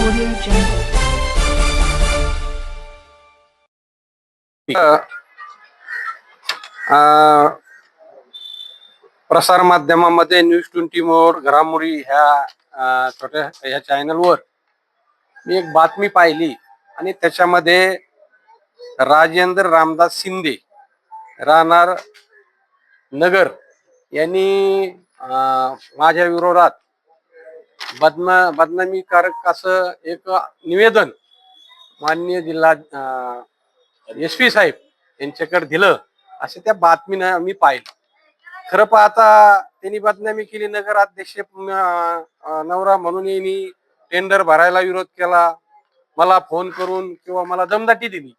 Audio Jungle. प्रसार माध्यमामध्ये news 24 घडामोडी ह्या छोट्या ह्या चॅनलवर मी एक बातमी पाहिली आणि त्याच्यामध्ये राजेंद्र रामदास शिंदे राहणार नगर यांनी माझ्या विरोधात बदनामीकारक असं एक निवेदन माननीय जिल्हा SP साहेब यांच्याकडे दिलं असे त्या बातमीनं मी पाहिलं. खरं पाहता त्यांनी बदनामी केली. नगराध्यक्ष नवरा म्हणून यांनी टेंडर भरायला विरोध केला, मला फोन करून किंवा मला दमदाटी दिली.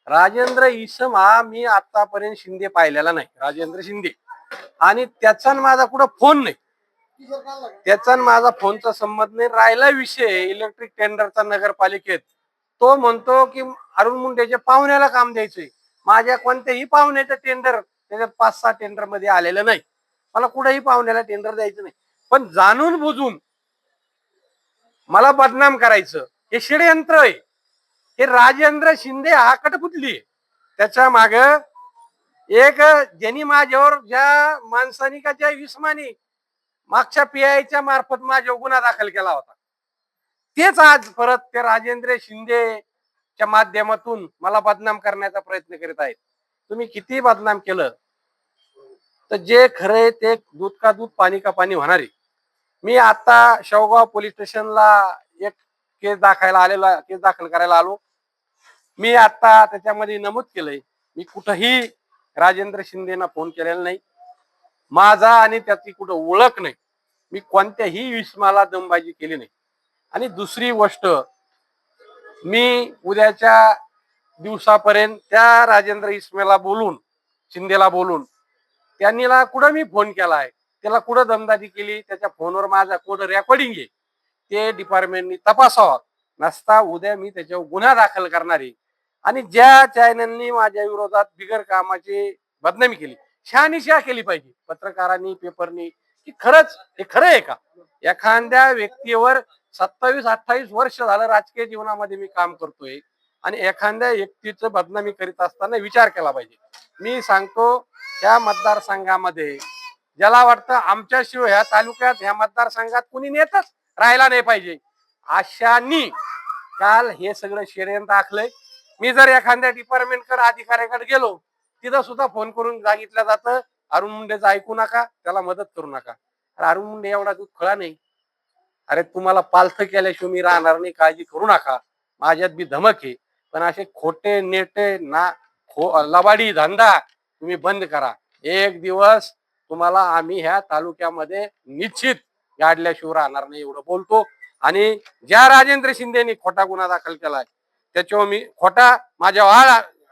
राजेंद्र इसम हा मी आतापर्यंत शिंदे पाहिलेला नाही, राजेंद्र शिंदे, आणि त्याचा माझा कुठं फोन नाही, त्याचा माझा फोनचा संबंध नाही. राहिला विषय इलेक्ट्रिक टेंडरचा नगरपालिकेत, तो म्हणतो की अरुण मुंडेच्या पाहुण्याला काम द्यायचंय. माझ्या कोणत्याही पाहुण्याचं टेंडर त्याच्यात 5-6 टेंडर मध्ये आलेलं नाही. मला कुठेही पाहुण्याला टेंडर द्यायचं नाही, पण जाणून बुजून मला बदनाम करायचं हे षडयंत्र आहे. हे राजेंद्र शिंदे हा कटपुतली. त्याच्या माग एक ज्यांनी माझ्यावर ज्या माणसानी का ज्या विस्मानी मागच्या PIच्या मार्फत माझ्यावर गुन्हा दाखल केला होता, तेच आज परत ते राजेंद्र शिंदेच्या माध्यमातून मला बदनाम करण्याचा प्रयत्न करीत आहेत. तुम्ही किती बदनाम केलं तर जे खरे ते दूध का दूध पाणी का पाणी होणार आहे. मी आता शेवगाव पोलीस स्टेशनला एक केस दाखल करायला आलो. मी आता त्याच्यामध्ये नमूद केलंय, मी कुठंही राजेंद्र शिंदेना फोन केलेला नाही. माझा आणि त्याची कुठं ओळख नाही. मी कोणत्याही विस्माला दमबाजी केली नाही. आणि दुसरी गोष्ट, मी उद्याच्या दिवसापर्यंत त्या राजेंद्र इस्मेला बोलून, शिंदेला बोलून, त्यांनी कुठं मी फोन केलाय, त्याला कुठं दमदाटी केली, त्याच्या फोनवर माझा कोड रेकॉर्डिंग आहे, ते डिपार्टमेंटनी तपासावं. नसता उद्या मी त्याच्यावर गुन्हा दाखल करणार आहे. आणि ज्या चॅनलनी माझ्या विरोधात बिगर कामाची बदनामी केली, शहानिशा केली पाहिजे पत्रकारांनी, पेपरनी, की खरंच हे खरं आहे का. एखाद्या व्यक्तीवर 27-28 वर्ष झालं राजकीय जीवनामध्ये मी काम करतोय आणि एखाद्या व्यक्तीचं बदनामी करीत असताना विचार केला पाहिजे. मी सांगतो, त्या मतदारसंघामध्ये ज्याला वाटतं आमच्याशिवाय ह्या तालुक्यात ह्या मतदारसंघात कुणी नेतच राहायला नाही पाहिजे, अशांनी काल हे सगळं षडयंत्र आखलंय. मी जर एखाद्या डिपार्टमेंटकडे अधिकाऱ्याकडे गेलो, तिथं सुद्धा फोन करून सांगितलं जातं अरुण मुंडेचं ऐकू नका, त्याला मदत करू नका. अरुण मुंडे एवढा दूध खळा नाही. अरे तुम्हाला पालथ केल्याशिवाय मी राहणार नाही, काळजी करू नका. माझ्यात बी धमक आहे, पण असे खोटे नेटे लबाडी धंदा तुम्ही बंद करा. एक दिवस तुम्हाला आम्ही ह्या तालुक्यामध्ये निश्चित गाडल्याशिवाय राहणार नाही, एवढं बोलतो. आणि ज्या राजेंद्र शिंदेनी खोटा गुन्हा दाखल केलाय, त्याच्यावर मी खोटा माझ्या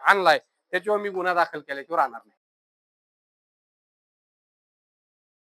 आणलाय, त्याच्यावर मी गुन्हा दाखल केल्याशिवाय राहणार नाही.